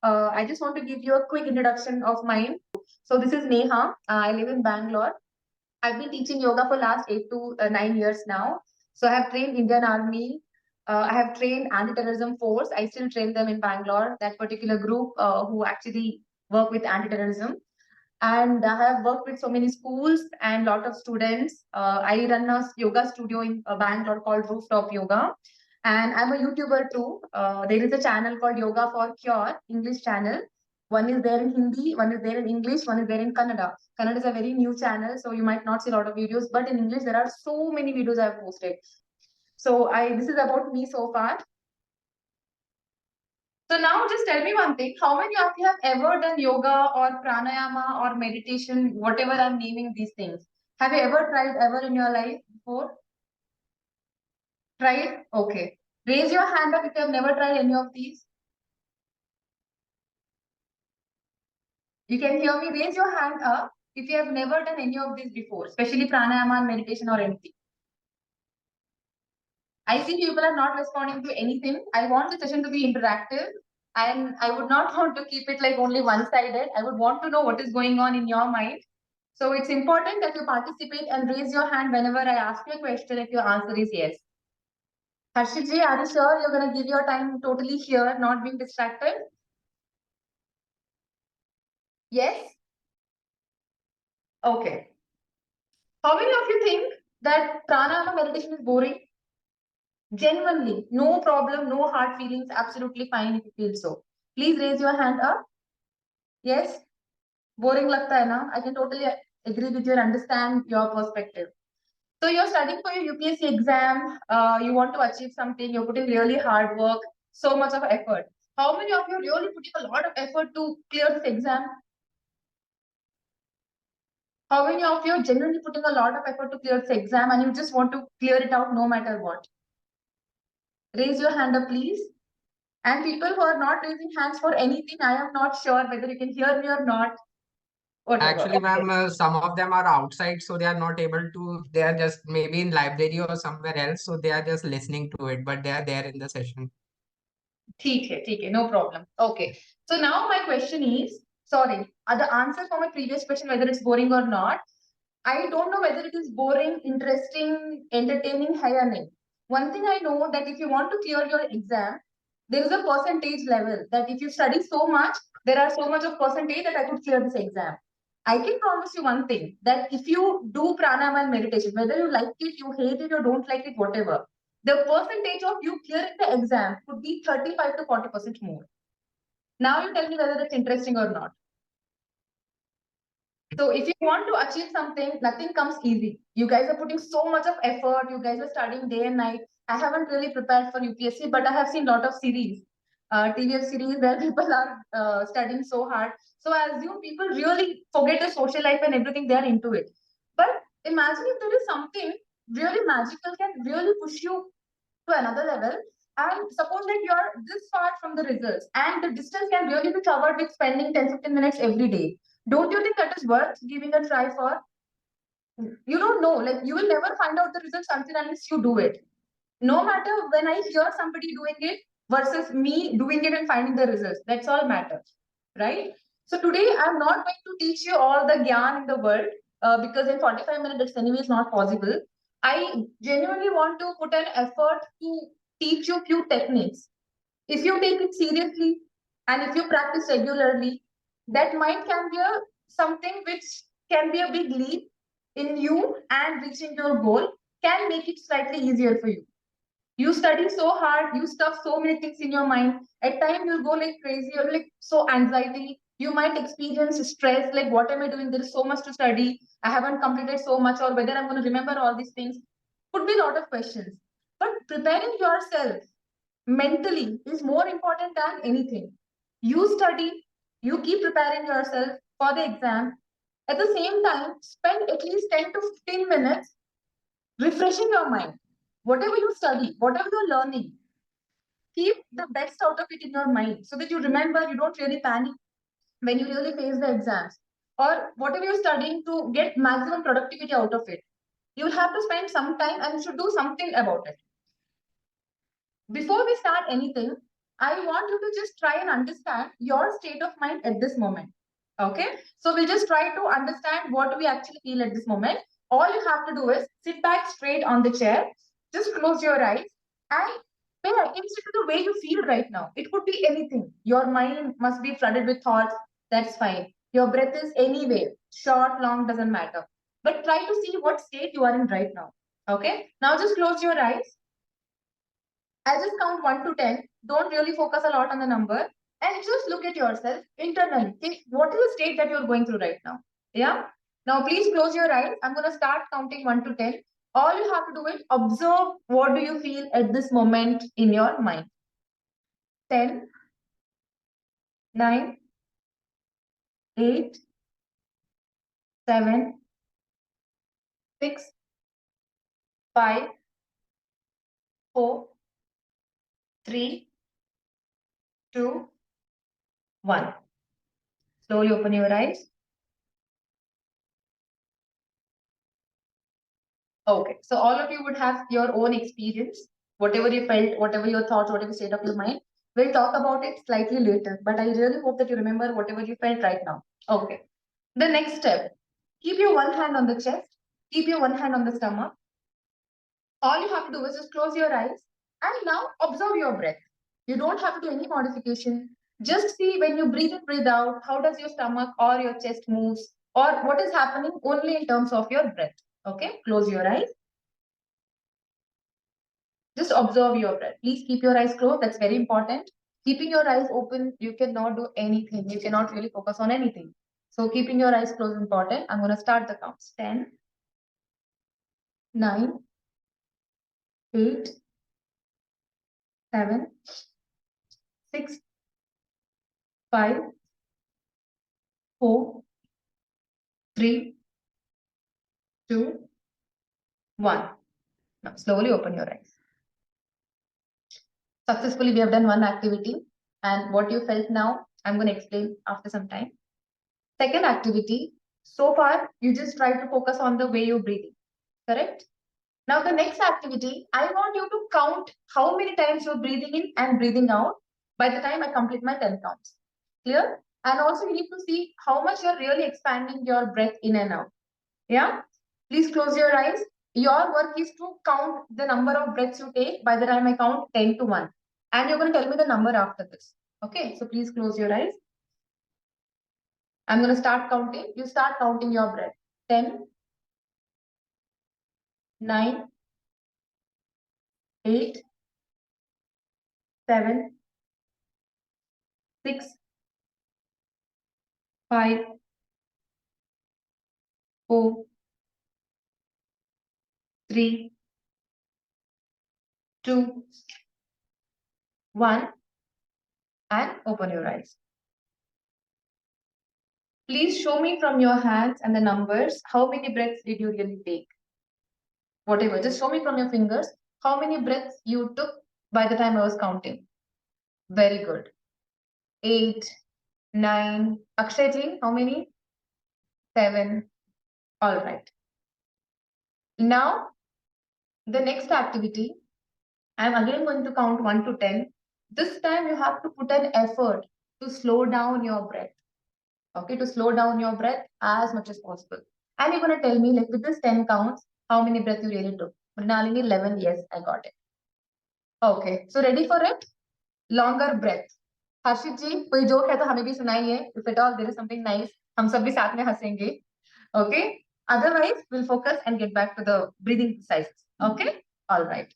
I just want to give you a quick introduction of mine. So this is Neha. I live in Bangalore. I've been teaching yoga for last 8 to 9 years now. So I have trained Indian Army. I have trained anti-terrorism force. I still train them in Bangalore. That particular group who actually work with anti-terrorism. And I have worked with so many schools and lot of students. I run a yoga studio in Bangalore called Rooftop Yoga, and I'm a YouTuber too. There is a channel called Yoga for Cure, English channel. One is there in Hindi, one is there in English, one is there in Kannada. Kannada is a very new channel, so you might not see a lot of videos, but in English there are so many videos I've posted. So I this is about me so far. So now just tell me one thing. How many of you have ever done yoga or pranayama or meditation, whatever I'm naming these things? Have you ever tried ever in your life before? Tried? Okay. Raise your hand up if you have never tried any of these. You can hear me. Raise your hand up if you have never done any of these before, especially pranayama and meditation or anything. I see people are not responding to anything. I want the session to be interactive, and I would not want to keep it like only one-sided. I would want to know what is going on in your mind. So it's important that you participate and raise your hand whenever I ask you a question if your answer is yes. Harshit ji, are you sure you're going to give your time totally here, not being distracted? Yes? Okay. How many of you think that pranayama meditation is boring? Genuinely, no problem, no hard feelings, absolutely fine if you feel so. Please raise your hand up. Yes? Boring lagta hai na? I can totally agree with you and understand your perspective. So you're studying for your UPSC exam, you want to achieve something, you're putting really hard work, so much of effort. How many of you really putting a lot of effort to clear this exam? How many of you are genuinely putting a lot of effort to clear this exam and you just want to clear it out no matter what? Raise your hand up, please. And people who are not raising hands for anything, I am not sure whether you can hear me or not. Whatever. Actually, Okay. ma'am, some of them are outside, so they are not able to. They are just maybe in library or somewhere else, so they are just listening to it, but they are there in the session. ठीक है, no problem. Okay. So now my question is, sorry, the answer for my previous question, whether it's boring or not, I don't know whether it is boring, interesting, entertaining, hai or nahi. One thing I know that if you want to clear your exam, there is a percentage level that if you study so much, there are so much of percentage that I could clear this exam. I can promise you one thing, that if you do pranayama and meditation, whether you like it, you hate it, or don't like it, whatever, the percentage of you clearing the exam could be 35 to 40% more. Now you tell me whether it's interesting or not. So if you want to achieve something, nothing comes easy. You guys are putting so much of effort. You guys are studying day and night. I haven't really prepared for UPSC, but I have seen a lot of series, TV series where people are studying so hard. So I assume people really forget their social life and everything. They are into it. But imagine if there is something really magical can really push you to another level. And suppose that you are this far from the results and the distance can really be covered with spending 10-15 minutes every day. Don't you think that is worth giving a try for? You don't know, like you will never find out the results until unless you do it. No matter when I hear somebody doing it versus me doing it and finding the results, that's all matters, right? So today I'm not going to teach you all the gyan in the world because in 45 minutes it's anyway not possible. I genuinely want to put an effort to teach you few techniques. If you take it seriously and if you practice regularly, that might can be something which can be a big leap in you and reaching your goal can make it slightly easier for you. You study so hard, you stuff so many things in your mind. At times you'll go like crazy or like so anxiety. You might experience stress, like what am I doing? There is so much to study. I haven't completed so much, or whether I'm going to remember all these things. Could be a lot of questions. But preparing yourself mentally is more important than anything. You study, you keep preparing yourself for the exam. At the same time, spend at least 10 to 15 minutes refreshing your mind. Whatever you study, whatever you're learning, keep the best out of it in your mind so that you remember, you don't really panic when you really face the exams. Or whatever you're studying to get maximum productivity out of it. You will have to spend some time and you should do something about it. Before we start anything, I want you to just try and understand your state of mind at this moment. Okay. So we'll just try to understand what we actually feel at this moment. All you have to do is sit back straight on the chair, just close your eyes and pay attention to the way you feel right now. It could be anything. Your mind must be flooded with thoughts. That's fine. Your breath is anyway, short, long, doesn't matter. But try to see what state you are in right now. Okay. Now just close your eyes. I'll just count 1 to 10. Don't really focus a lot on the number and just look at yourself internally. Think what is the state that you're going through right now? Yeah. Now, please close your eyes. I'm going to start counting 1 to 10. All you have to do is observe what do you feel at this moment in your mind. 10, 9, 8, 7, 6, 5, 4, 3, 2, 1. Slowly open your eyes. Okay, so all of you would have your own experience, whatever you felt, whatever your thoughts, whatever state of your mind. We'll talk about it slightly later, but I really hope that you remember whatever you felt right now. Okay, the next step, keep your one hand on the chest, keep your one hand on the stomach. All you have to do is just close your eyes and now observe your breath. You don't have to do any modification. Just see when you breathe in, breathe out, how does your stomach or your chest moves or what is happening only in terms of your breath. Okay, close your eyes. Just observe your breath. Please keep your eyes closed. That's very important. Keeping your eyes open, you cannot do anything. You cannot really focus on anything. So keeping your eyes closed is important. I'm going to start the counts. 10, 9, 8, 7, 6, 5, 4, 3, 2, 1. Now slowly open your eyes. Successfully, we have done one activity. And what you felt now, I'm going to explain after some time. Second activity, so far, you just try to focus on the way you're breathing. Correct? Now, the next activity, I want you to count how many times you're breathing in and breathing out by the time I complete my 10 counts. Clear? And also, you need to see how much you're really expanding your breath in and out. Yeah? Please close your eyes. Your work is to count the number of breaths you take by the time I count 10 to 1. And you're going to tell me the number after this. Okay? So, please close your eyes. I'm going to start counting. You start counting your breath. 10, 9, 8, 7, 6, 5, 4, 3, 2, 1, and open your eyes. Please show me from your hands and the numbers how many breaths did you really take. Whatever, just show me from your fingers how many breaths you took by the time I was counting. Very good. 8, 9. Akshay ji, how many? 7. All right. Now, the next activity, I'm again going to count 1 to 10. This time you have to put an effort to slow down your breath. Okay, to slow down your breath as much as possible. And you're going to tell me, like with this 10 counts, how many breaths you really took. Nalini, 11, yes, I got it. Okay, so ready for it? Longer breath. Harshit ji, कोई joke है तो हमें भी सुनाइए. If at all there is something nice, हम सब भी साथ में हंसेंगे. Okay? Otherwise, we'll focus and get back to the breathing exercises. Okay? All right.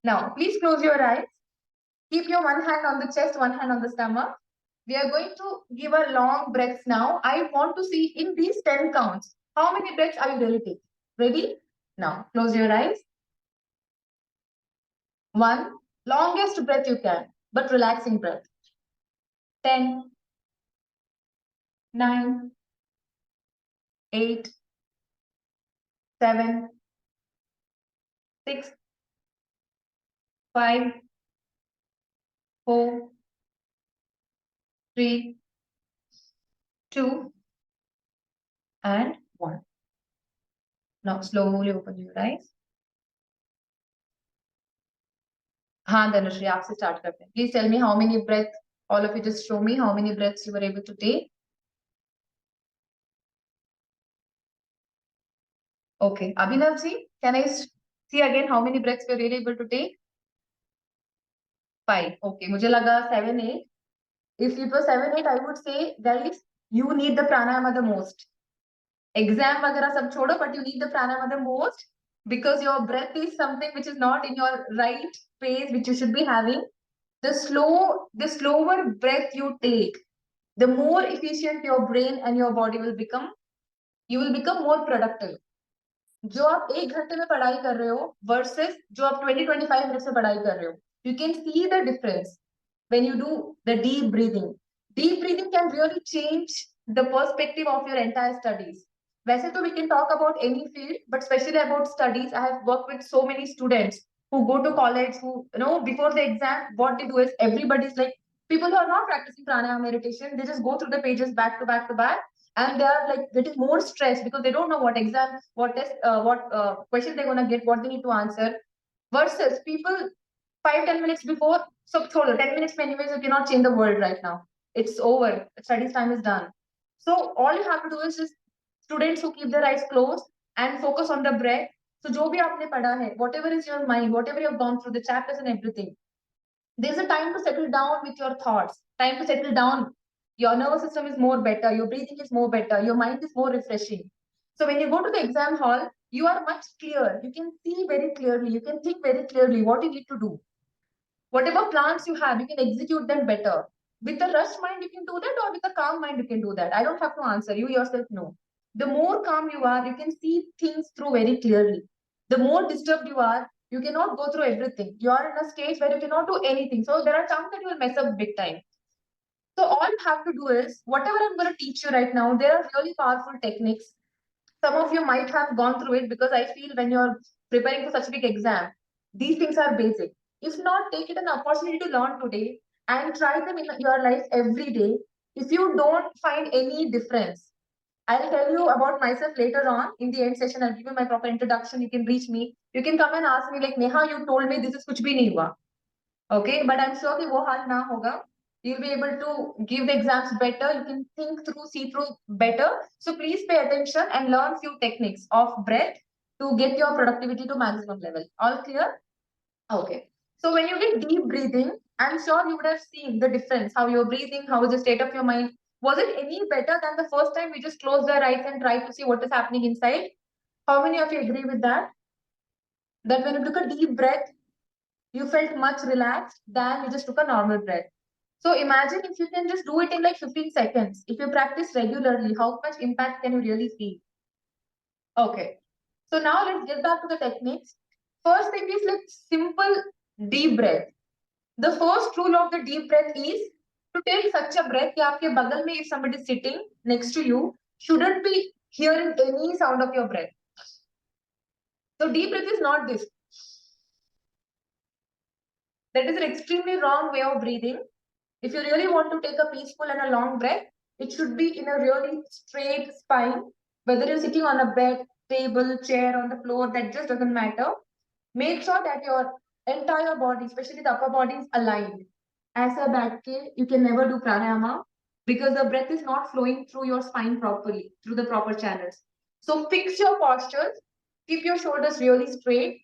Now, please close your eyes. Keep your one hand on the chest, one hand on the stomach. We are going to give a long breaths now. I want to see in these 10 counts, how many breaths are you really taking? Ready? Now, close your eyes. 1, longest breath you can, but relaxing breath. 10, 9, 8, 7, 6, 5, 4, 3, 2, and 1. Now, slowly open your eyes. हाँ धनुश्री, आपसे start करते हैं. Please tell me how many breaths. All of you just show me how many breaths you were able to take. Okay, Abhinav ji, can I see again how many breaths you were really able to take? 5. Okay, मुझे लगा 7, 8. If it was 7, 8, I would say, guys, you need the pranayama the most. Exam वगैरह सब छोड़ो, but you need the pranayama the most because your breath is something which is not in your right pace, which you should be having. The slower breath you take, the more efficient your brain and your body will become. You will become more productive. जो आप 1 घंटे में पढ़ाई कर रहे हो versus जो आप 20-25 मिनट्स में पढ़ाई कर रहे हो, you can see the difference when you do the deep breathing. Deep breathing can really change the perspective of your entire studies. वैसे तो we can talk about any field, but especially about studies. I have worked with so many students who go to college, who, you know, before the exam, what they do is everybody's like, people who are not practicing pranayama meditation, they just go through the pages back to back to back, and they are like getting more stressed because they don't know what exam, what test, what question they're gonna get, what they need to answer. Versus people 5-10 minutes before, so 10 minutes anyways, you cannot change the world right now. It's over. Studies time is done. So all you have to do is just students who keep their eyes closed and focus on the breath. So जो भी आपने पढ़ा है, whatever is your mind, whatever you have gone through, the chapters and everything, there's a time to settle down with your thoughts, time to settle down. Your nervous system is more better, your breathing is more better, your mind is more refreshing. So when you go to the exam hall, you are much clear. You can see very clearly, you can think very clearly what you need to do. Whatever plans you have, you can execute them better. With a rushed mind, you can do that, or with a calm mind, you can do that. I don't have to answer. You yourself know. The more calm you are, you can see things through very clearly. The more disturbed you are, you cannot go through everything. You are in a stage where you cannot do anything. So there are times that you will mess up big time. So all you have to do is, whatever I'm going to teach you right now, there are really powerful techniques. Some of you might have gone through it because I feel when you're preparing for such a big exam, these things are basic. If not, take it an opportunity to learn today and try them in your life every day. If you don't find any difference, I'll tell you about myself later on in the end session. I'll give you my proper introduction. You can reach me. You can come and ask me like, Neha, you told me this is kuch bhi nahi hua. Okay, but I'm sure कि वो हाल ना होगा. You'll be able to give the exams better. You can think through, see through better. So please pay attention and learn few techniques of breath to get your productivity to maximum level. All clear? Okay. So when you get deep breathing, I'm sure you would have seen the difference, how you're breathing, how is the state of your mind. Was it any better than the first time we just closed our eyes and tried to see what is happening inside? How many of you agree with that? That when you took a deep breath, you felt much relaxed than you just took a normal breath. So imagine if you can just do it in like 15 seconds. If you practice regularly, how much impact can you really see? Okay. So now let's get back to the techniques. First thing is like simple deep breath. The first rule of the deep breath is to take such a breath कि आपके बगल में if somebody is sitting next to you shouldn't be hearing any sound of your breath. So deep breath is not this. That is an extremely wrong way of breathing. If you really want to take a peaceful and a long breath, it should be in a really straight spine. Whether you're sitting on a bed, table, chair, on the floor, that just doesn't matter. Make sure that your entire body, especially the upper body, is aligned. As a back you can never do pranayama because the breath is not flowing through your spine properly, through the proper channels. So fix your postures, keep your shoulders really straight,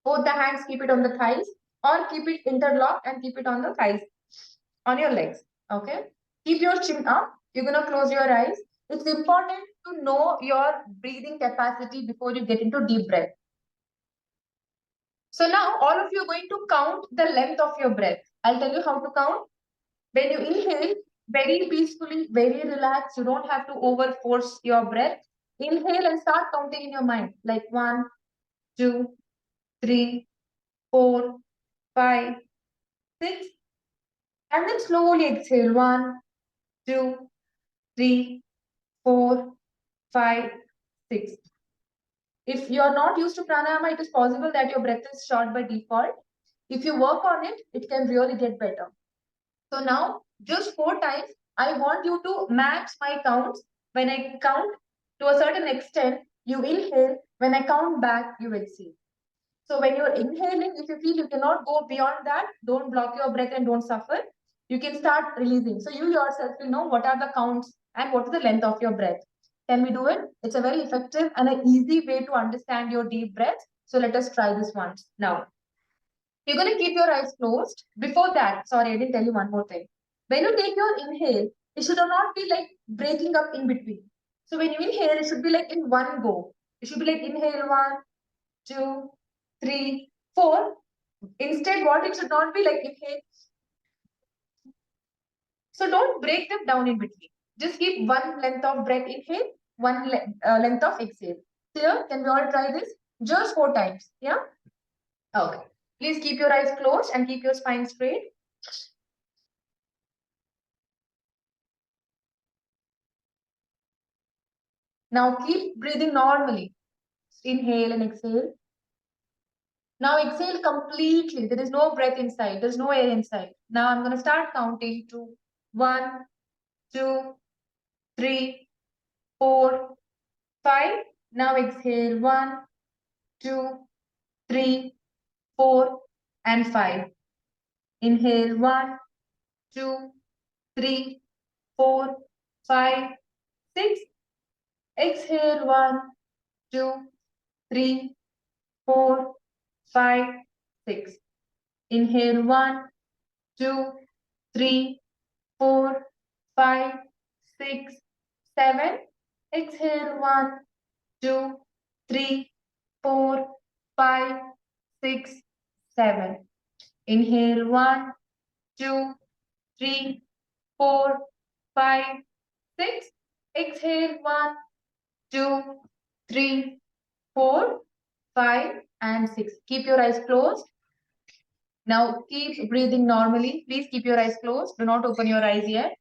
both the hands keep it on the thighs, or keep it interlocked and keep it on the thighs, on your legs. Okay. Keep your chin up. You're going to close your eyes. It's important to know your breathing capacity before you get into deep breath. So now all of you are going to count the length of your breath. I'll tell you how to count. When you inhale, very peacefully, very relaxed. You don't have to over force your breath. Inhale and start counting in your mind. Like 1, 2, 3, 4, 5, 6. And then slowly exhale. 1, 2, 3, 4, 5, 6. If you are not used to pranayama, it is possible that your breath is short by default. If you work on it, it can really get better. So now, just 4 times, I want you to match my counts. When I count to a certain extent, you inhale. When I count back, you exhale. So when you're inhaling, if you feel you cannot go beyond that, don't block your breath and don't suffer. You can start releasing. So you yourself will know what are the counts and what is the length of your breath. Can we do it? It's a very effective and an easy way to understand your deep breath. So let us try this once. Now, you're going to keep your eyes closed. Before that, sorry, I didn't tell you one more thing. When you take your inhale, it should not be like breaking up in between. So when you inhale, it should be like in one go. It should be like inhale 1, 2, 3, 4. Instead, what it should not be like inhale. So don't break them down in between. Just keep one length of breath inhale, one length of exhale. Clear? Can we all try this? Just 4 times. Yeah? Okay. Please keep your eyes closed and keep your spine straight. Now keep breathing normally. Inhale and exhale. Now exhale completely. There is no breath inside. There's no air inside. Now I'm going to start counting to 1, 2, 3, 4, 5. Now exhale 1, 2, 3, 4, and 5. Inhale 1, 2, 3, 4, 5, 6. Exhale 1, 2, 3, 4, 5, 6. Inhale 1, 2, 3, 4, 5, 6, 7. Exhale 1, 2, 3, 4, 5, 6, 7. Inhale 1, 2, 3, 4, 5, 6. Exhale 1, 2, 3, 4, 5, and 6. Keep your eyes closed. Now keep breathing normally. Please keep your eyes closed. Do not open your eyes yet.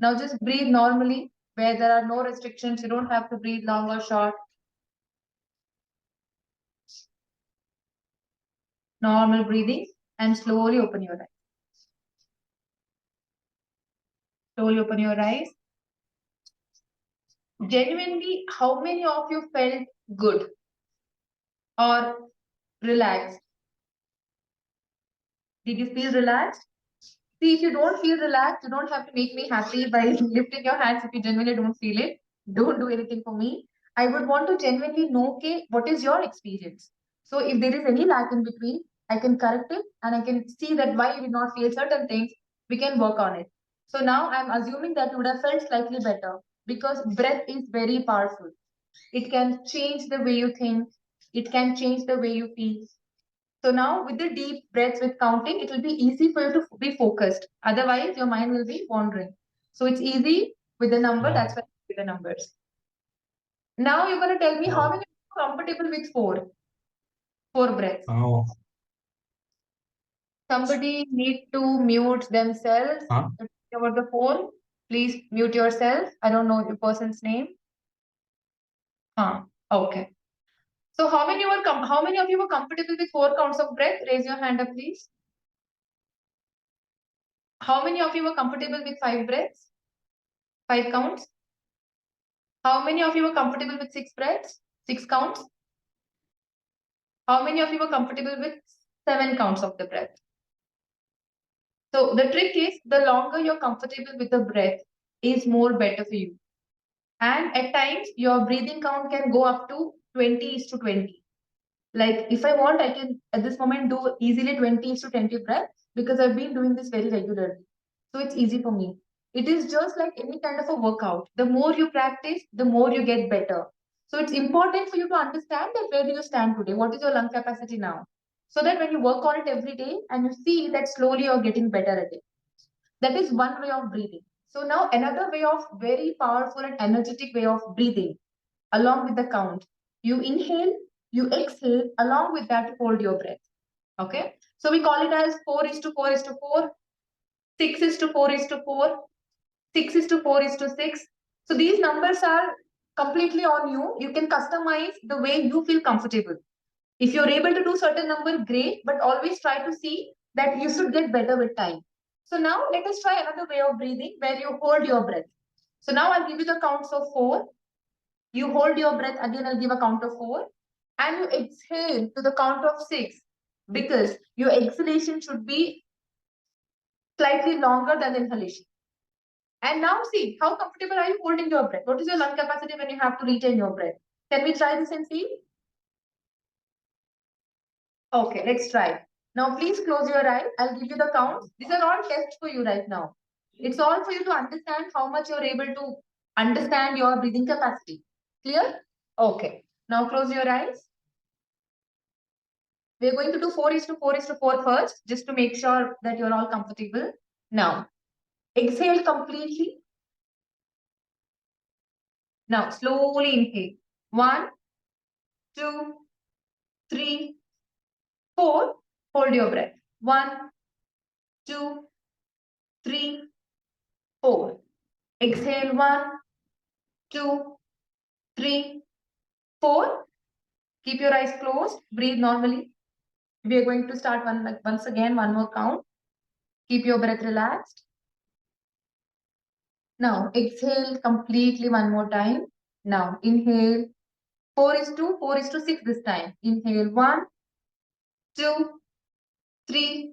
Now just breathe normally where there are no restrictions. You don't have to breathe long or short. Normal breathing and slowly open your eyes. Slowly open your eyes. Genuinely, how many of you felt good or relaxed? Did you feel relaxed? See, if you don't feel relaxed, you don't have to make me happy by lifting your hands if you genuinely don't feel it. Don't do anything for me. I would want to genuinely know, okay, what is your experience? So if there is any lack in between, I can correct it and I can see that why you did not feel certain things. We can work on it. So now I'm assuming that you would have felt slightly better because breath is very powerful. It can change the way you think. It can change the way you feel. So now with the deep breaths with counting, it will be easy for you to be focused. Otherwise, your mind will be wandering. So it's easy with the number. That's why I give the numbers. Now you're going to tell me how many are comfortable with four breaths. Oh. Somebody need to mute themselves. About the phone. Please mute yourself. I don't know the person's name. Okay. So how many of you were comfortable with 4 counts of breath? Raise your hand up, please. How many of you were comfortable with 5 breaths? 5 counts? How many of you were comfortable with 6 breaths? 6 counts? How many of you were comfortable with 7 counts of the breath? So the trick is the longer you're comfortable with the breath is more better for you. And at times your breathing count can go up to 20:20. Like if I want, I can at this moment do easily 20:20 breath because I've been doing this very regularly. So it's easy for me. It is just like any kind of a workout. The more you practice, the more you get better. So it's important for you to understand that where do you stand today? What is your lung capacity now? So that when you work on it every day and you see that slowly you're getting better at it. That is one way of breathing. So now another way of very powerful and energetic way of breathing along with the count. You inhale, you exhale, along with that hold your breath. Okay. So we call it as 4:4:4, 6:4:4, 6:4:6. So these numbers are completely on you. You can customize the way you feel comfortable. If you're able to do certain number, great, but always try to see that you should get better with time. So now let us try another way of breathing where you hold your breath. So now I'll give you the counts of 4. You hold your breath. Again, I'll give a count of 4. and you exhale to the count of 6, because your exhalation should be slightly longer than the inhalation. And now see, how comfortable are you holding your breath? What is your lung capacity when you have to retain your breath? Can we try this and see? Okay, let's try. Now please close your eyes. I'll give you the counts. These are all tests for you right now. It's all for you to understand how much you're able to understand your breathing capacity. Clear? Okay. Now close your eyes. We're going to do 4 is to 4 is to 4 first, just to make sure that you're all comfortable. Now, exhale completely. Now, slowly inhale. 1, 2, 3, 4. Hold your breath. 1, 2, 3, 4. Exhale. 1, 2, 3, 4. Keep your eyes closed. Breathe normally. We are going to start once again, one more count. Keep your breath relaxed. Now, exhale completely one more time. Now, inhale. 4 is to 6 this time. Inhale. 1, 2, 3,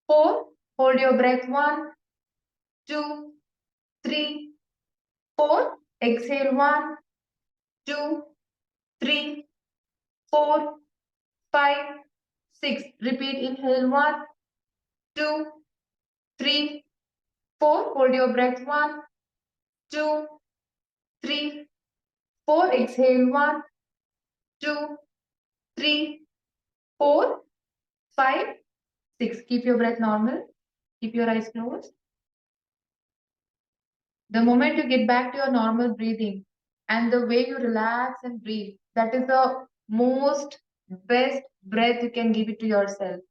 4. Hold your breath. 1, 2, 3, 4. Exhale. 1, 2, 3, 4, 5, 6. Repeat. Inhale. 1, 2, 3, 4. Hold your breath. 1, 2, 3, 4. Exhale. 1, 2, 3, 4, 5, 6. Keep your breath normal. Keep your eyes closed. The moment you get back to your normal breathing and the way you relax and breathe, that is the most best breath you can give it to yourself.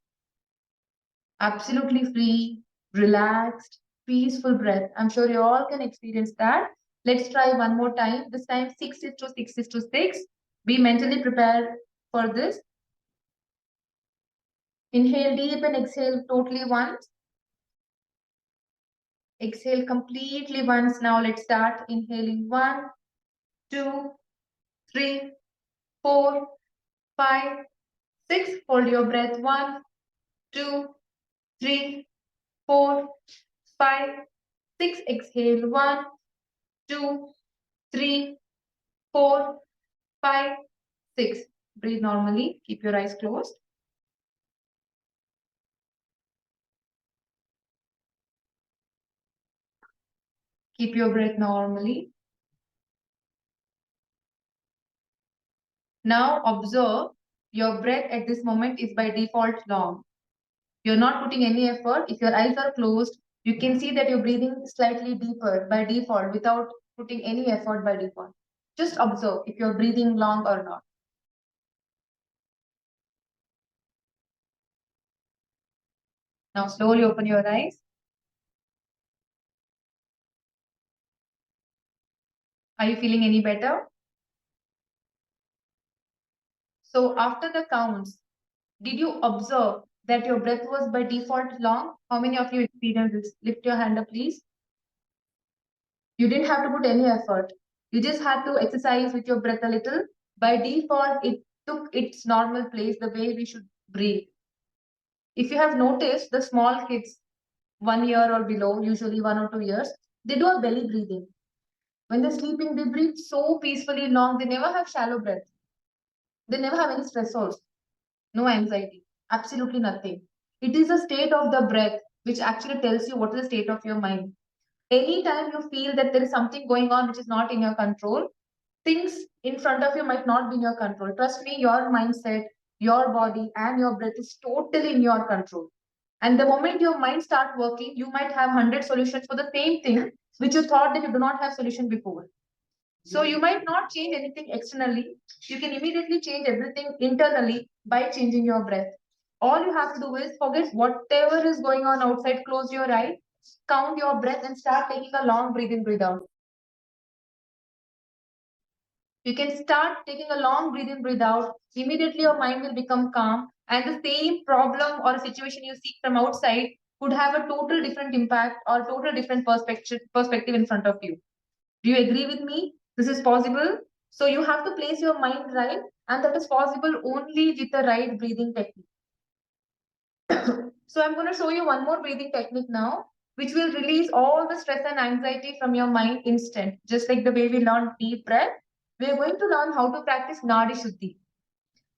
Absolutely free, relaxed, peaceful breath. I'm sure you all can experience that. Let's try one more time. This time 6 is to 6 is to 6. Be mentally prepared for this. Inhale deep and exhale totally once. Exhale completely once. Now let's start inhaling. 1, 2, 3, 4, 5, 6. Hold your breath. 1, 2, 3, 4, 5, 6. Exhale. 1, 2, 3, 4, 5, 6. Breathe normally. Keep your eyes closed. Keep your breath normally. Now observe your breath at this moment is by default long. You're not putting any effort. If your eyes are closed, you can see that you're breathing slightly deeper by default without putting any effort by default. Just observe if you're breathing long or not. Now slowly open your eyes. Are you feeling any better? So after the counts, did you observe that your breath was by default long? How many of you experienced this? Lift your hand up, please. You didn't have to put any effort. You just had to exercise with your breath a little. By default, it took its normal place, the way we should breathe. If you have noticed, the small kids, 1 year or below, usually 1 or 2 years, they do a belly breathing. When they're sleeping, they breathe so peacefully long. They never have shallow breath. They never have any stressors, no anxiety, absolutely nothing. It is a state of the breath which actually tells you what is the state of your mind. Anytime you feel that there is something going on which is not in your control, things in front of you might not be in your control. Trust me, your mindset, your body, and your breath is totally in your control. And the moment your mind starts working, you might have 100 solutions for the same thing which you thought that you do not have solution before. So you might not change anything externally. You can immediately change everything internally by changing your breath. All you have to do is forget whatever is going on outside, close your eyes, count your breath, and start taking a long breath in, breathe out. You can start taking a long breath in, breathe out. Immediately your mind will become calm, and the same problem or situation you see from outside could have a total different impact or total different perspective in front of you. Do you agree with me? This is possible? So you have to place your mind right, and that is possible only with the right breathing technique. So I'm going to show you one more breathing technique now, which will release all the stress and anxiety from your mind instant. Just like the way we learned deep breath, we are going to learn how to practice Naadi Shuddhi.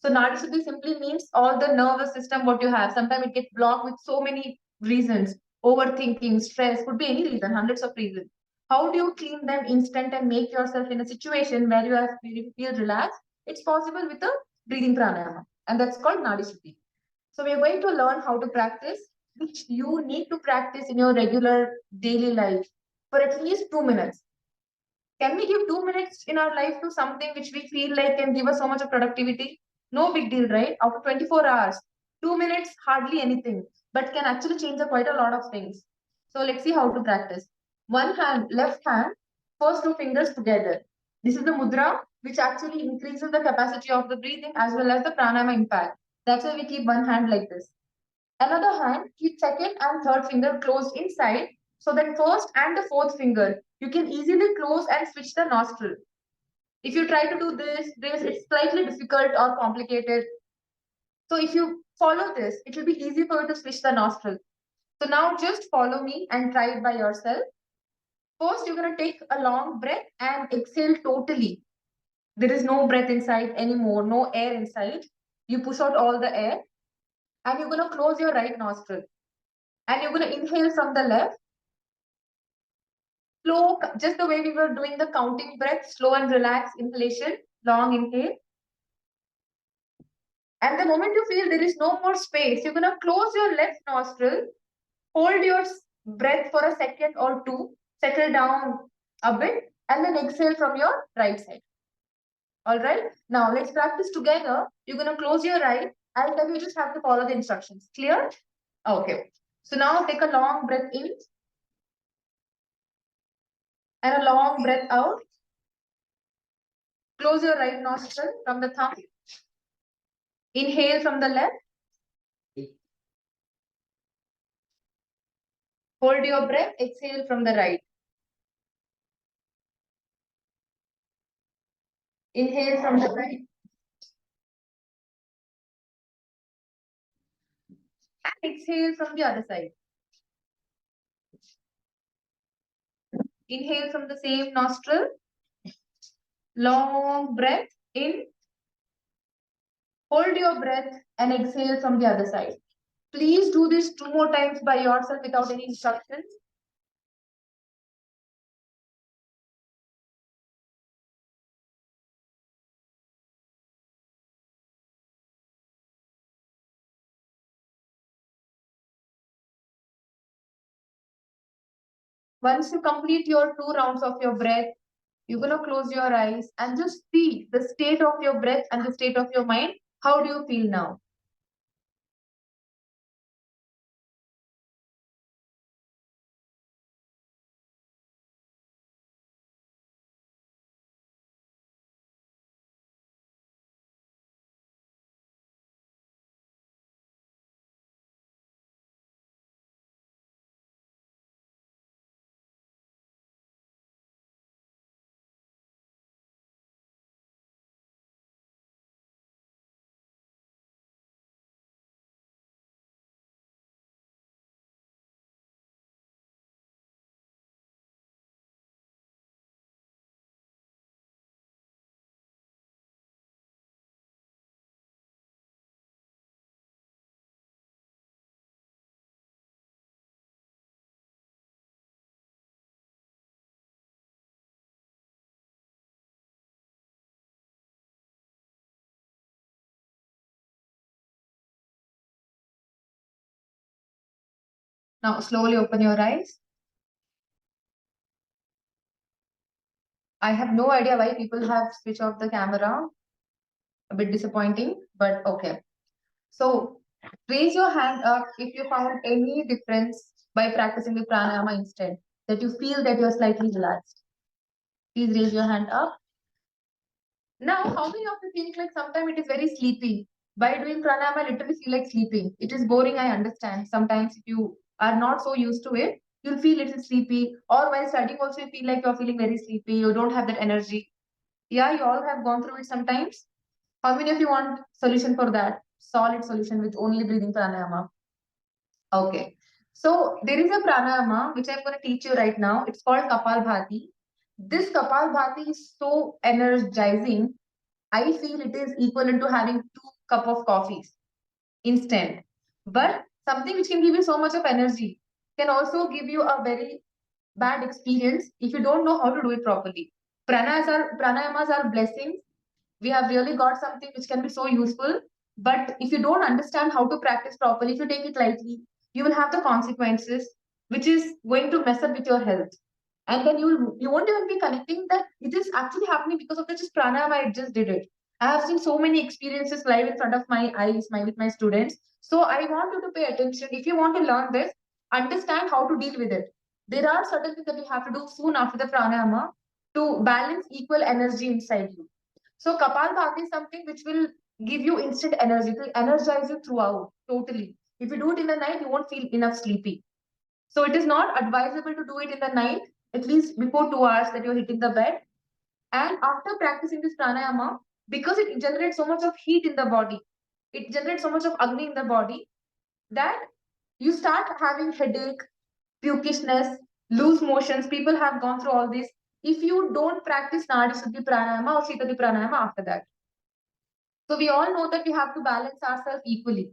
So Naadi Shuddhi simply means all the nervous system what you have. Sometimes it gets blocked with so many reasons. Overthinking, stress, could be any reason, hundreds of reasons. How do you clean them instant and make yourself in a situation where you feel relaxed? It's possible with a breathing pranayama, and that's called Nadi Shuddhi. So we are going to learn how to practice, which you need to practice in your regular daily life for at least 2 minutes. Can we give 2 minutes in our life to something which we feel like can give us so much of productivity? No big deal, right? After 24 hours, 2 minutes, hardly anything, but can actually change quite a lot of things. So let's see how to practice. One hand, left hand, first two fingers together. This is the mudra, which actually increases the capacity of the breathing as well as the pranayama impact. That's why we keep one hand like this. Another hand, keep second and third finger closed inside so that first and the fourth finger, you can easily close and switch the nostril. If you try to do this, it's slightly difficult or complicated. So if you follow this, it will be easy for you to switch the nostril. So now just follow me and try it by yourself. First, you're going to take a long breath and exhale totally. There is no breath inside anymore, no air inside. You push out all the air and you're going to close your right nostril. And you're going to inhale from the left. Slow, just the way we were doing the counting breath, slow and relaxed inhalation, long inhale. And the moment you feel there is no more space, you're going to close your left nostril, hold your breath for a second or two, settle down a bit, and then exhale from your right side. All right. Now let's practice together. You're going to close your eye. I'll tell you, just have to follow the instructions. Clear? Okay. So now take a long breath in and a long breath out. Close your right nostril from the thumb. Inhale from the left. Hold your breath. Exhale from the right. Inhale from the right. And exhale from the other side. Inhale from the same nostril. Long breath in. Hold your breath and exhale from the other side. Please do this 2 more times by yourself without any instructions. Once you complete your 2 rounds of your breath, you're going to close your eyes and just see the state of your breath and the state of your mind. How do you feel now? Now slowly open your eyes. I have no idea why people have switched off the camera. A bit disappointing, but okay. So raise your hand up if you found any difference by practicing the pranayama instead, that you feel that you're slightly relaxed. Please raise your hand up. Now, how many of you think like sometimes it is very sleepy? By doing pranayama, I literally feel like sleeping. It is boring, I understand. Sometimes if you are not so used to it, you'll feel little sleepy. Or while studying also, you feel like you're feeling very sleepy. You don't have that energy. Yeah, you all have gone through it sometimes. How many of you want solution for that? Solid solution with only breathing pranayama. Okay. So there is a pranayama which I'm going to teach you right now. It's called Kapalbhati. This Kapalbhati is so energizing. I feel it is equivalent to having 2 cup of coffees instant. But something which can give you so much of energy can also give you a very bad experience if you don't know how to do it properly. Pranayamas are blessings. We have really got something which can be so useful. But if you don't understand how to practice properly, if you take it lightly, you will have the consequences, which is going to mess up with your health. And then you won't even be connecting that it is actually happening because of the just pranayama. I just did it. I have seen so many experiences live in front of my eyes, with my students. So I want you to pay attention. If you want to learn this, understand how to deal with it. There are certain things that you have to do soon after the pranayama to balance equal energy inside you. So Kapalbhati is something which will give you instant energy, to energize you throughout, totally. If you do it in the night, you won't feel enough sleepy. So it is not advisable to do it in the night, at least before 2 hours that you're hitting the bed. And after practicing this pranayama, because it generates so much of heat in the body, it generates so much of agni in the body that you start having headache, pukishness, loose motions. People have gone through all this. If you don't practice Nadi Shuddhi Pranayama or Shitadi Pranayama after that. So we all know that we have to balance ourselves equally.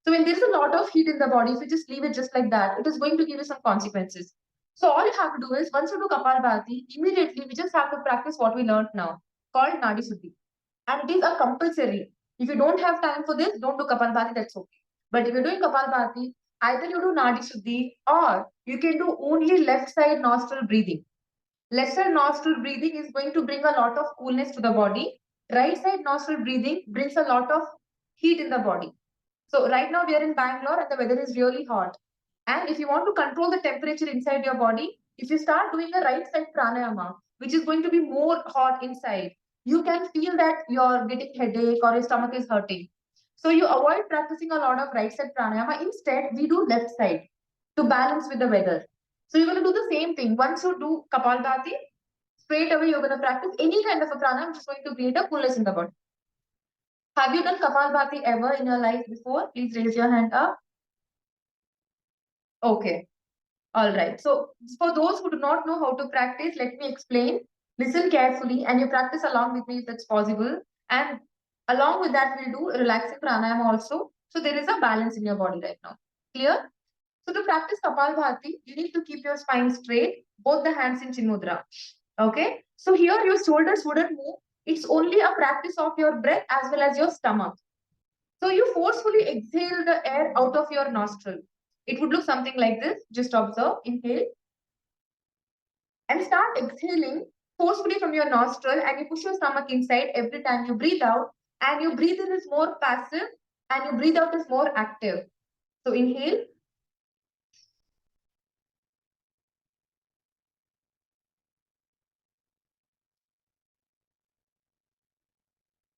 So when there's a lot of heat in the body, if you just leave it just like that, it is going to give you some consequences. So all you have to do is once you do Kapalbhati, immediately we just have to practice what we learned now, called Nadi Shuddhi. And it is a compulsory. If you don't have time for this, don't do Kapalbhati, that's okay. But if you're doing Kapalbhati, either you do Nadi Shuddhi or you can do only left side nostril breathing. Lesser nostril breathing is going to bring a lot of coolness to the body. Right side nostril breathing brings a lot of heat in the body. So right now we are in Bangalore and the weather is really hot. And if you want to control the temperature inside your body, if you start doing a right side pranayama, which is going to be more hot inside, you can feel that you're getting headache or your stomach is hurting. So you avoid practicing a lot of right side pranayama. Instead, we do left side to balance with the weather. So you're going to do the same thing. Once you do Kapalbhati, straight away you're going to practice any kind of a pranayama which is going to create a coolness in the body. Have you done Kapalbhati ever in your life before? Please raise your hand up. Okay. All right. So for those who do not know how to practice, let me explain. Listen carefully and you practice along with me if that's possible. And along with that, we'll do relaxing pranayama also. So there is a balance in your body right now. Clear? So to practice Kapalbhati, you need to keep your spine straight, both the hands in Chin Mudra. Okay. So here your shoulders wouldn't move. It's only a practice of your breath as well as your stomach. So you forcefully exhale the air out of your nostril. It would look something like this. Just observe, inhale and start exhaling forcefully from your nostril and you push your stomach inside every time you breathe out and you breathe in is more passive and you breathe out is more active. So inhale.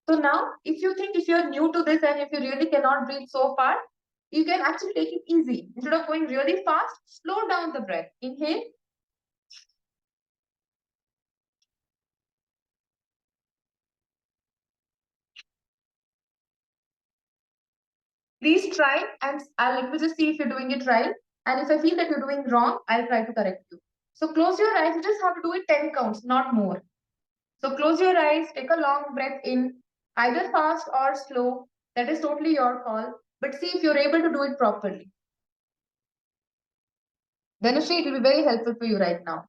So now if you think if you're new to this and if you really cannot breathe so far, you can actually take it easy. Instead of going really fast, slow down the breath. Inhale. Please try and let me just see if you're doing it right. And if I feel that you're doing wrong, I'll try to correct you. So close your eyes. You just have to do it 10 counts, not more. So close your eyes, take a long breath in, either fast or slow. That is totally your call. But see if you're able to do it properly. Dhanushree, it will be very helpful for you right now.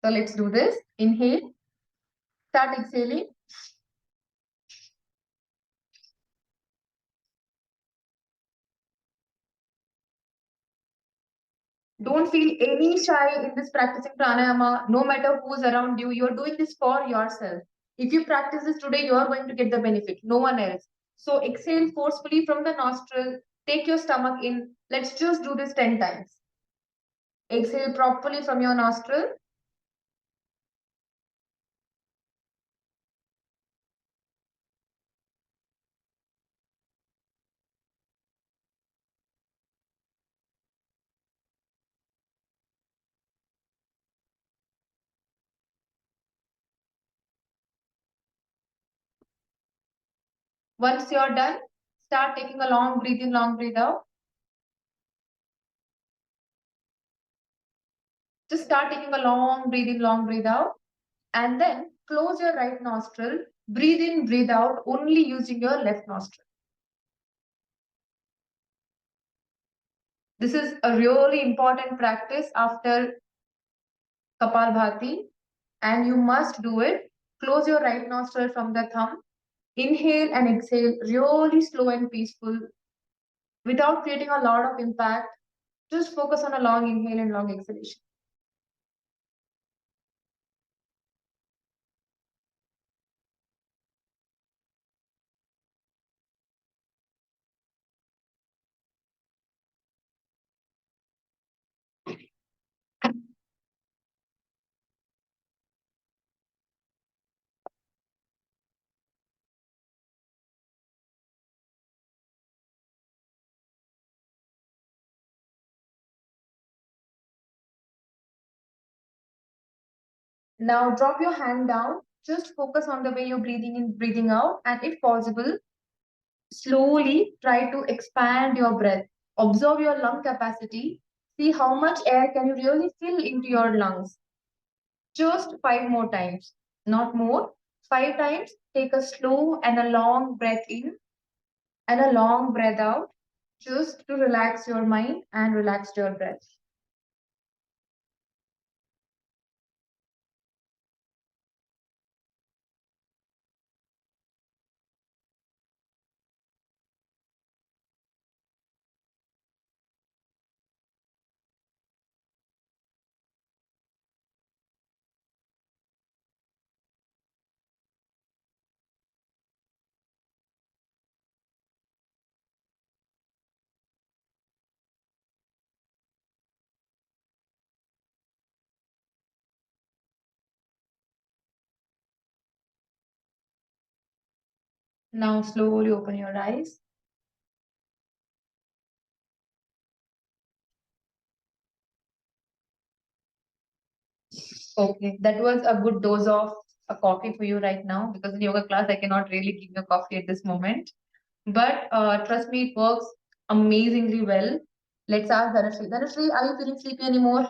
So let's do this. Inhale. Start exhaling. Don't feel any shy in this practicing pranayama, no matter who's around you. You're doing this for yourself. If you practice this today, you're going to get the benefit, no one else. So exhale forcefully from the nostril, take your stomach in. Let's just do this 10 times. Exhale properly from your nostril. Once you're done, start taking a long breath in, long breathe out. Just start taking a long breathe in, long breathe out. And then close your right nostril. Breathe in, breathe out, only using your left nostril. This is a really important practice after Kapalbhati, and you must do it. Close your right nostril from the thumb. Inhale and exhale, really slow and peaceful, without creating a lot of impact. Just focus on a long inhale and long exhalation. Now drop your hand down. Just focus on the way you're breathing in, breathing out, and if possible, slowly try to expand your breath. Observe your lung capacity. See how much air can you really fill into your lungs. Just 5 more times, not more. 5 times. Take a slow and a long breath in and a long breath out, just to relax your mind and relax your breath. Now slowly open your eyes. Okay, that was a good dose of a coffee for you right now, because in yoga class I cannot really give you coffee at this moment. But trust me, it works amazingly well. Let's ask Dhanashri. Dhanashri, are you feeling sleepy anymore?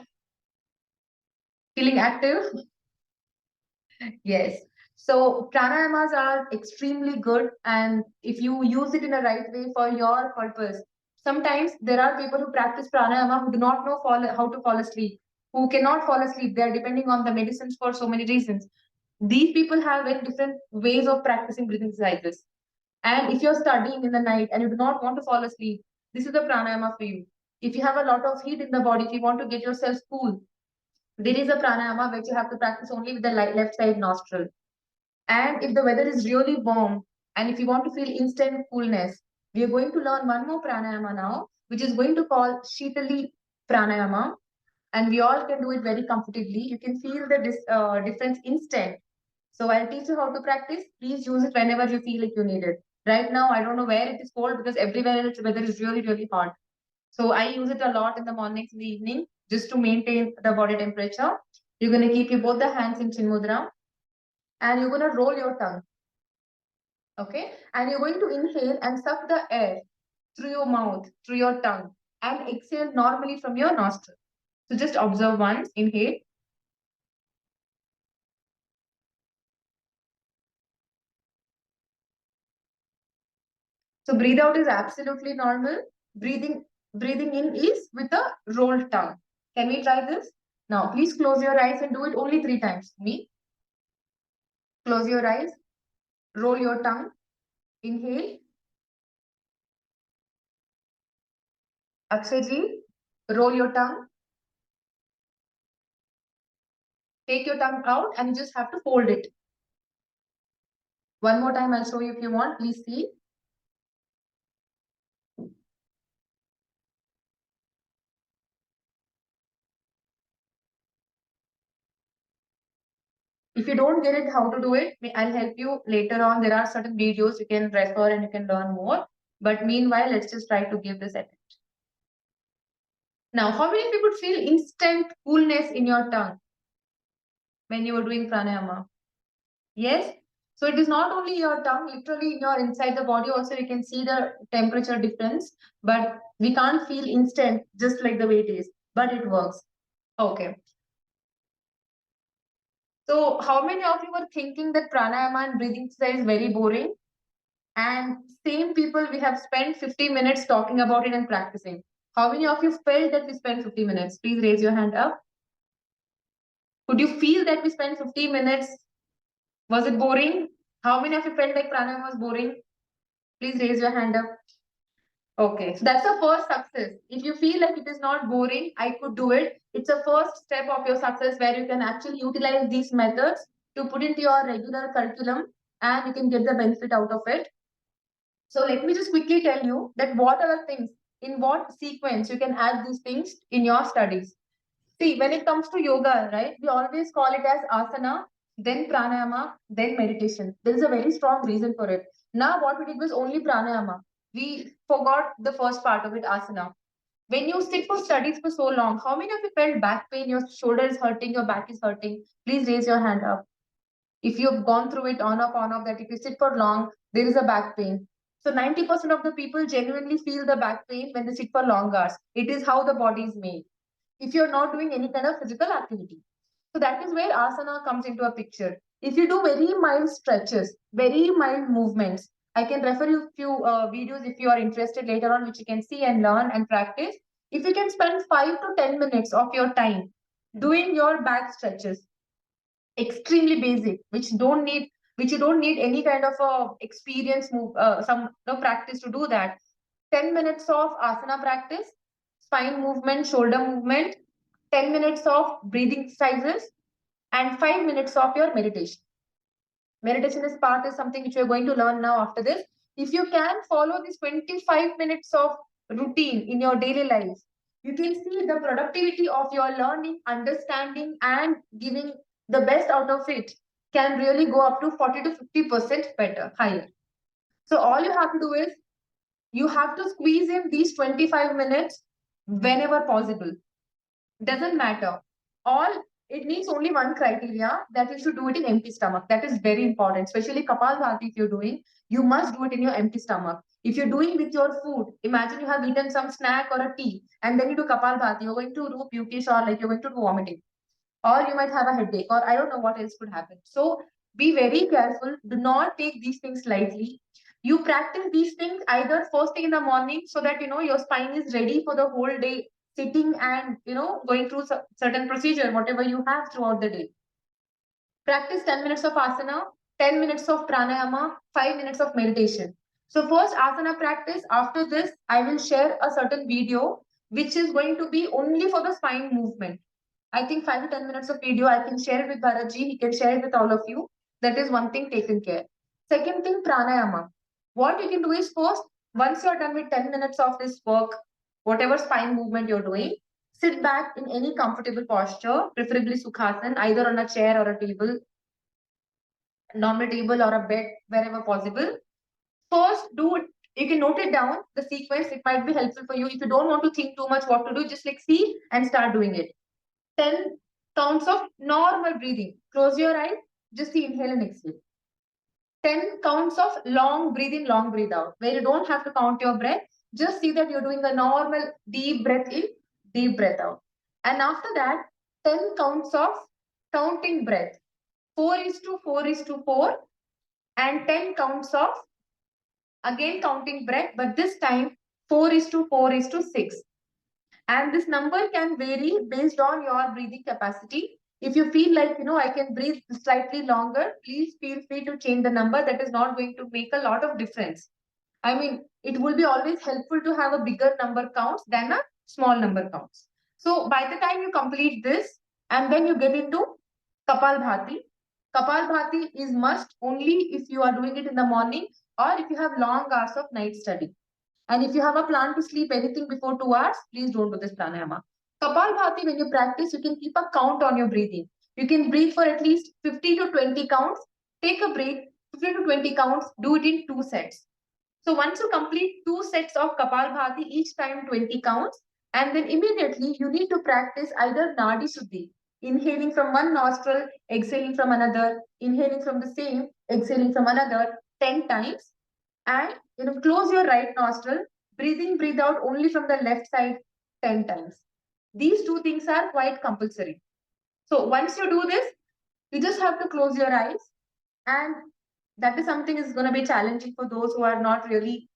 Feeling active? Yes. So pranayamas are extremely good, and if you use it in a right way for your purpose, sometimes there are people who practice pranayama who do not know how to fall asleep, who cannot fall asleep. They are depending on the medicines for so many reasons. These people have very different ways of practicing breathing exercises. And if you're studying in the night and you do not want to fall asleep, this is the pranayama for you. If you have a lot of heat in the body, if you want to get yourself cool, there is a pranayama which you have to practice only with the left side nostril. And if the weather is really warm and if you want to feel instant coolness, we are going to learn one more pranayama now, which is going to call Shitali pranayama. And we all can do it very comfortably. You can feel the difference instant. So I'll teach you how to practice. Please use it whenever you feel like you need it. Right now, I don't know where it is cold, because everywhere else weather is really, really hot. So I use it a lot in the mornings, in the evening, just to maintain the body temperature. You're going to keep both the hands in Chin Mudra, and you're going to roll your tongue. Okay? And you're going to inhale and suck the air through your mouth, through your tongue, and exhale normally from your nostril. So just observe once, inhale. So breathe out is absolutely normal. Breathing in is with a rolled tongue. Can we try this? Now, please close your eyes and do it only 3 times. Me. Close your eyes. Roll your tongue. Inhale. Akshay roll your tongue. Take your tongue out and you just have to fold it. One more time, I'll show you if you want. Please see. If you don't get it how to do it, I'll help you later on. There are certain videos you can refer and you can learn more. But meanwhile, let's just try to give this attempt. Now, how many of you could feel instant coolness in your tongue when you were doing pranayama? Yes? So it is not only your tongue, literally in your inside the body also you can see the temperature difference, but we can't feel instant just like the way it is, but it works. Okay. So how many of you were thinking that pranayama and breathing exercise is very boring? And same people, we have spent 50 minutes talking about it and practicing. How many of you felt that we spent 50 minutes? Please raise your hand up. Could you feel that we spent 50 minutes? Was it boring? How many of you felt like pranayama was boring? Please raise your hand up. Okay, so that's the first success. If you feel like it is not boring, I could do it. It's a first step of your success where you can actually utilize these methods to put into your regular curriculum and you can get the benefit out of it. So let me just quickly tell you that what are the things, in what sequence you can add these things in your studies. See, when it comes to yoga, right, we always call it as asana, then pranayama, then meditation. There is a very strong reason for it. Now, what we did was only pranayama. We forgot the first part of it, asana. When you sit for studies for so long, how many of you felt back pain, your shoulder is hurting, your back is hurting? Please raise your hand up. If you've gone through it on off, that if you sit for long, there is a back pain. So 90% of the people genuinely feel the back pain when they sit for long hours. It is how the body is made if you're not doing any kind of physical activity. So that is where asana comes into a picture. If you do very mild stretches, very mild movements, I can refer you a few videos if you are interested later on, which you can see and learn and practice. If you can spend 5 to 10 minutes of your time doing your back stretches, extremely basic, which you don't need any kind of experience move, some no practice to do that. 10 minutes of asana practice, spine movement, shoulder movement, 10 minutes of breathing exercises, and 5 minutes of your meditation. Meditation is part is something which you're going to learn now after this. If you can follow this 25 minutes of routine in your daily life, you can see the productivity of your learning, understanding, and giving the best out of it can really go up to 40 to 50% better, higher. So all you have to do is you have to squeeze in these 25 minutes whenever possible. Doesn't matter. All it needs only one criteria that you should do it in empty stomach. That is very important, especially Kapalbhati. If you're doing, you must do it in your empty stomach. If you're doing with your food, imagine you have eaten some snack or a tea, and then you do Kapalbhati, you're going to do pukish or like you're going to do vomiting, or you might have a headache, or I don't know what else could happen. So be very careful. Do not take these things lightly. You practice these things either first thing in the morning so that you know your spine is ready for the whole day sitting and going through certain procedure, whatever you have throughout the day. Practice 10 minutes of asana, 10 minutes of pranayama, 5 minutes of meditation. So first asana practice. After this, I will share a certain video which is going to be only for the spine movement. I think 5 to 10 minutes of video, I can share it with Bharatji. He can share it with all of you. That is one thing taken care. Second thing, pranayama. What you can do is first, once you're done with 10 minutes of this work, whatever spine movement you're doing, sit back in any comfortable posture, preferably Sukhasana, either on a chair or a table, normal table or a bed, wherever possible. First, do it. You can note it down, the sequence. It might be helpful for you. If you don't want to think too much what to do, just like see and start doing it. 10 counts of normal breathing. Close your eyes, just see inhale and exhale. 10 counts of long breathe in, long breathe out, where you don't have to count your breath. Just see that you're doing a normal deep breath in, deep breath out. And after that, 10 counts of counting breath. 4 is to 4 is to 4. And 10 counts of again counting breath, but this time 4 is to 4 is to 6. And this number can vary based on your breathing capacity. If you feel like, I can breathe slightly longer, please feel free to change the number. That is not going to make a lot of difference. I mean, it will be always helpful to have a bigger number counts than a small number counts. So by the time you complete this, and then you get into Kapalbhati. Kapalbhati is must only if you are doing it in the morning or if you have long hours of night study. And if you have a plan to sleep anything before 2 hours, please don't do this pranayama. Kapalbhati, when you practice, you can keep a count on your breathing. You can breathe for at least 50 to 20 counts. Take a break, 50 to 20 counts, do it in 2 sets. So once you complete 2 sets of Kapalbhati, each time 20 counts, and then immediately you need to practice either Naadi Shuddhi. Inhaling from one nostril, exhaling from another, inhaling from the same, exhaling from another 10 times. And close your right nostril, breathe out only from the left side 10 times. These two things are quite compulsory. So once you do this, you just have to close your eyes, and that is something is going to be challenging for those who are not really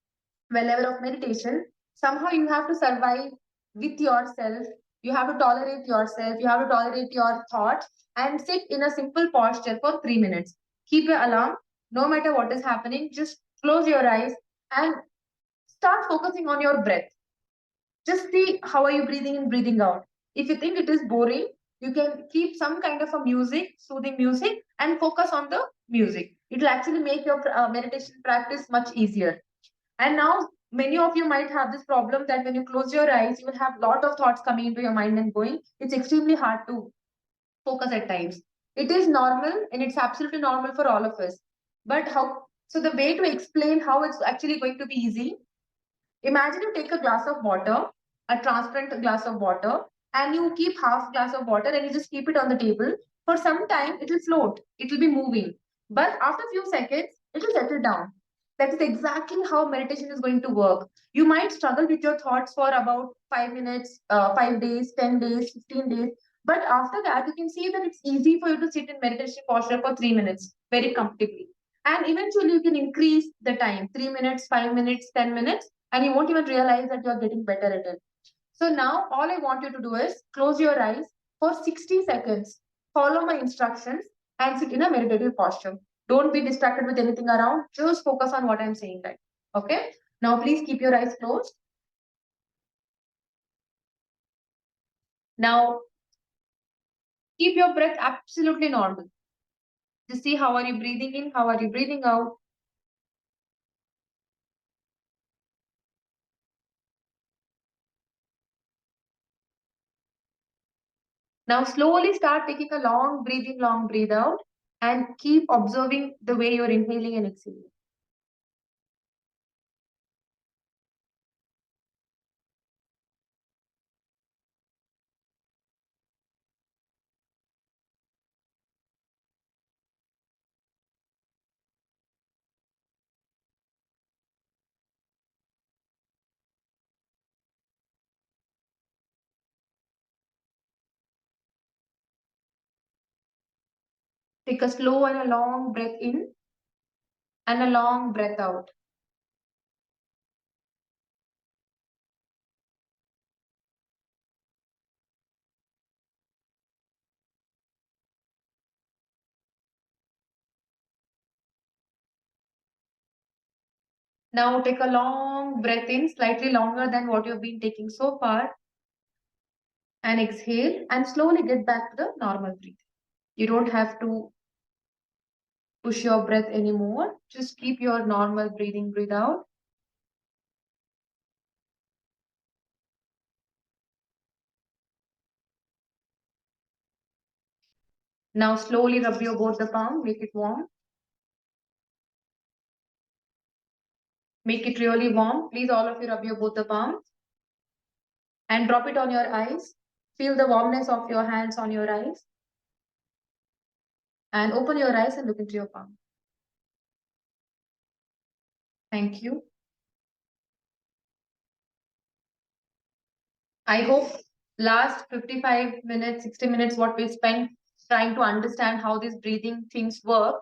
well aware of meditation. Somehow you have to survive with yourself. You have to tolerate yourself. You have to tolerate your thoughts and sit in a simple posture for 3 minutes. Keep your alarm. No matter what is happening, just close your eyes and start focusing on your breath. Just see how are you breathing in, breathing out. If you think it is boring, you can keep some kind of a music, soothing music, and focus on the music. It will actually make your meditation practice much easier. And now many of you might have this problem that when you close your eyes, you will have a lot of thoughts coming into your mind and going. It's extremely hard to focus at times. It is normal, and it's absolutely normal for all of us. But how? So the way to explain how it's actually going to be easy. Imagine you take a glass of water, a transparent glass of water, and you keep half glass of water and you just keep it on the table. For some time, it will float, it will be moving. But after a few seconds, it will settle down. That is exactly how meditation is going to work. You might struggle with your thoughts for about 5 minutes, 5 days, 10 days, 15 days. But after that, you can see that it's easy for you to sit in meditation posture for 3 minutes very comfortably. And eventually, you can increase the time 3 minutes, 5 minutes, 10 minutes, and you won't even realize that you're getting better at it. So now all I want you to do is close your eyes for 60 seconds. Follow my instructions and sit in a meditative posture. Don't be distracted with anything around. Just focus on what I'm saying, right? Okay. Now please keep your eyes closed. Now keep your breath absolutely normal. Just see how are you breathing in, how are you breathing out. Now slowly start taking a long breathing, long breathe out, and keep observing the way you're inhaling and exhaling. Take a slow and a long breath in and a long breath out. Now take a long breath in, slightly longer than what you've been taking so far, and exhale and slowly get back to the normal breathing. You don't have to push your breath anymore. Just keep your normal breathing, breathe out. Now slowly rub your both the palm, make it warm. Make it really warm. Please, all of you rub your both the palms and drop it on your eyes. Feel the warmness of your hands on your eyes. And open your eyes and look into your palm. Thank you. I hope last 55 minutes, 60 minutes, what we spent trying to understand how these breathing things work,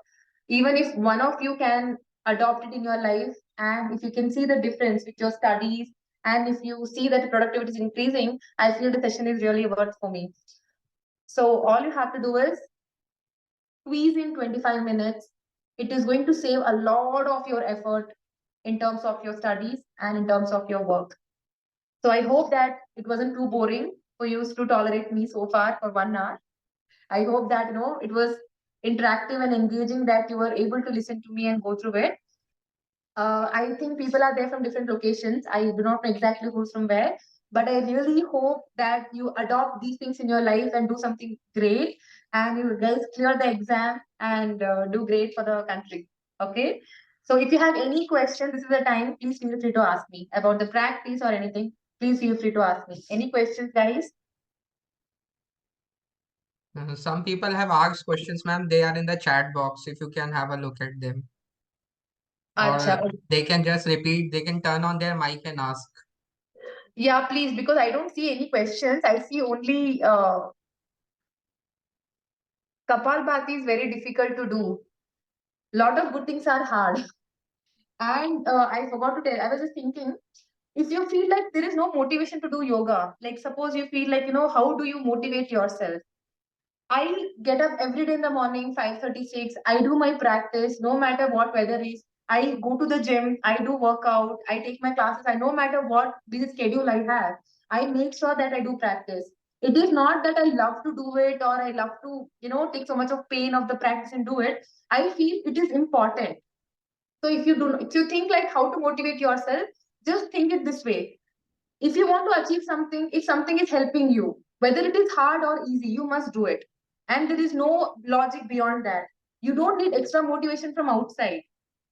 even if one of you can adopt it in your life, and if you can see the difference with your studies, and if you see that the productivity is increasing, I feel the session is really worth for me. So all you have to do is squeeze in 25 minutes. It is going to save a lot of your effort in terms of your studies and in terms of your work. So I hope that it wasn't too boring for you to tolerate me so far for 1 hour. I hope that it was interactive and engaging, that you were able to listen to me and go through it. I think people are there from different locations. I do not know exactly who's from where, but I really hope that you adopt these things in your life and do something great, and you guys clear the exam and do great for the country. Okay. So if you have any questions, this is the time. Please feel free to ask me about the practice or anything. Please feel free to ask me. Any questions, guys? Some people have asked questions, ma'am. They are in the chat box. If you can have a look at them, Acha. or they can just repeat. They can turn on their mic and ask. Yeah, please, because I don't see any questions. I see only Kapalbhati is very difficult to do. Lot of good things are hard. And I forgot to tell, I was just thinking, if you feel like there is no motivation to do yoga, like suppose you feel like, how do you motivate yourself? I get up every day in the morning, 5:36. I do my practice, no matter what weather is. I go to the gym, I do workout, I take my classes. I no matter what busy schedule I have, I make sure that I do practice. It is not that I love to do it or I love to, take so much of pain of the practice and do it. I feel it is important. So if you think like how to motivate yourself, just think it this way. If you want to achieve something, if something is helping you, whether it is hard or easy, you must do it. And there is no logic beyond that. You don't need extra motivation from outside.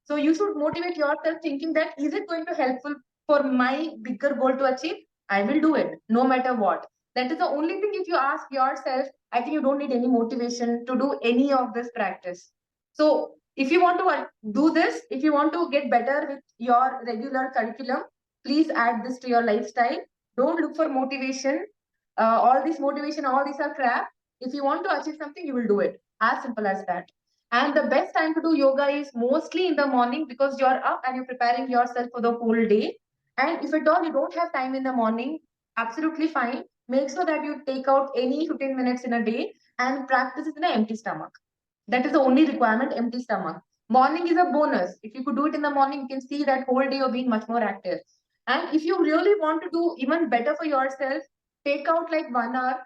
So you should motivate yourself thinking that is it going to helpful for my bigger goal to achieve? I will do it no matter what. That is the only thing. If you ask yourself, I think you don't need any motivation to do any of this practice. So if you want to do this, if you want to get better with your regular curriculum, please add this to your lifestyle. Don't look for motivation. All this motivation, all these are crap. If you want to achieve something, you will do it. As simple as that. And the best time to do yoga is mostly in the morning because you're up and you're preparing yourself for the whole day. And if at all you don't have time in the morning, absolutely fine. Make sure that you take out any 15 minutes in a day and practice it in an empty stomach. That is the only requirement, empty stomach. Morning is a bonus. If you could do it in the morning, you can see that whole day you're being much more active. And if you really want to do even better for yourself, take out like 1 hour.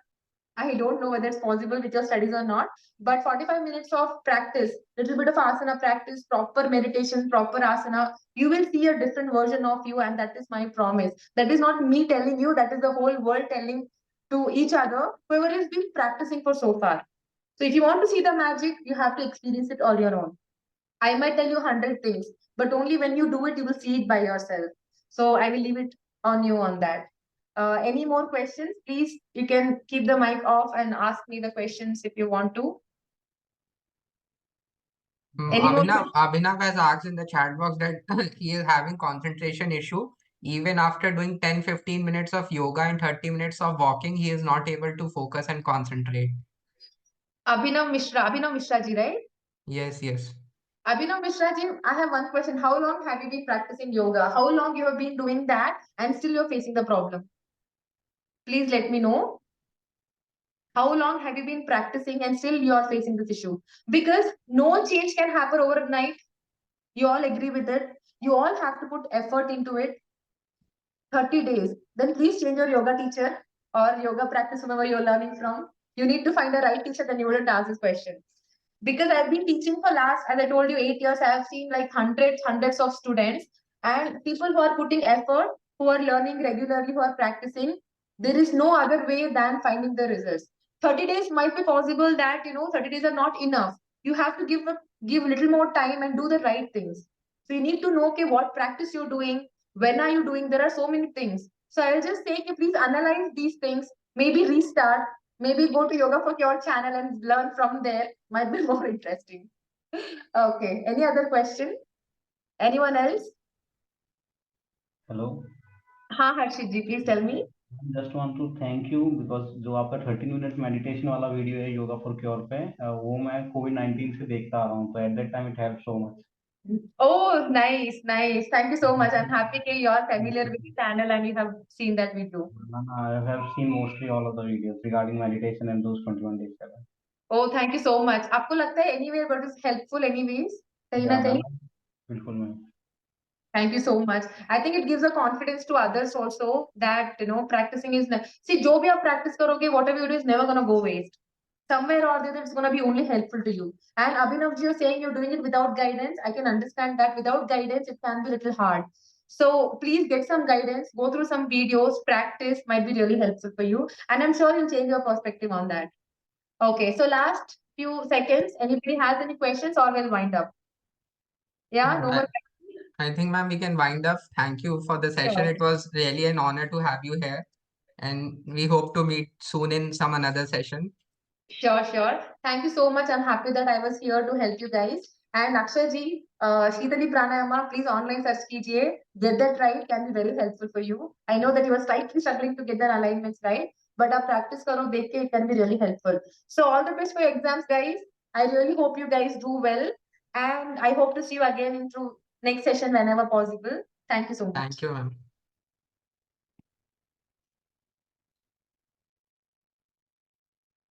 I don't know whether it's possible with your studies or not, but 45 minutes of practice, little bit of asana practice, proper meditation, proper asana, you will see a different version of you, and that is my promise. That is not me telling you, that is the whole world telling to each other, whoever has been practicing for so far. So if you want to see the magic, you have to experience it all your own. I might tell you 100 things, but only when you do it, you will see it by yourself. So I will leave it on you on that. Any more questions? Please, you can keep the mic off and ask me the questions if you want to. Any more questions? Abhinav has asked in the chat box that he is having concentration issue. Even after doing 10-15 minutes of yoga and 30 minutes of walking, he is not able to focus and concentrate. Abhinav Mishra ji, right? Yes, yes. Abhinav Mishra ji, I have one question. How long have you been practicing yoga? How long you have been doing that and still you're facing the problem? Please let me know. How long have you been practicing and still you are facing this issue? Because no change can happen overnight. You all agree with it. You all have to put effort into it. 30 days. Then please change your yoga teacher or yoga practice, whoever you're learning from. You need to find the right teacher, then you wouldn't ask this question. Because I've been teaching for last, as I told you, 8 years. I have seen like hundreds of students and people who are putting effort, who are learning regularly, who are practicing. There is no other way than finding the results. 30 days might be possible that 30 days are not enough. You have to give little more time and do the right things. So you need to know, okay, what practice you're doing, when are you doing. There are so many things. So I'll just say, okay, please analyze these things, maybe restart, maybe go to Yoga for Cure channel and learn from there. Might be more interesting. Okay. Any other question? Anyone else? Hello. हाँ Harshit ji, please tell me. Just want to thank you because जो आपका 13 minute meditation वाला video है yoga for cure पे वो मैं कोविड-19 से देखता आ रहा हूँ तो at that time it help so much. Oh, nice, nice. Thank you so much. I'm happy that you're familiar with the channel and you have seen that video. I have seen mostly all of the videos regarding meditation and those 21 days. Oh, thank you so much. आपको लगता है anyway but it's helpful anyways? कहीं या ना ma'am कहीं? बिल्कुल ma'am. Thank you so much. I think it gives a confidence to others also that practicing is see जो भी आप practice करोगे, whatever you do is never gonna go waste. Somewhere or the other, it's gonna be only helpful to you. And Abhinav, you're saying you're doing it without guidance. I can understand that without guidance, it can be a little hard. So please get some guidance, go through some videos, practice might be really helpful for you. And I'm sure you'll change your perspective on that. Okay, so last few seconds, anybody has any questions or we'll wind up? Yeah, no I, more I think, ma'am, we can wind up. Thank you for the session. questions. It was really an honor to have you here. And we hope to meet soon in some another session. Sure. Thank you so much. I'm happy that I was here to help you guys. And Akshay ji, Shitali Pranayama, please online search kijiye. Get that right, can be very helpful for you. I know that you are slightly struggling to get the alignments right, but our practice karo dekh ke, it can be really helpful. So all the best for your exams, guys. I really hope you guys do well. And I hope to see you again into next session whenever possible. Thank you so much. Thank you, ma'am.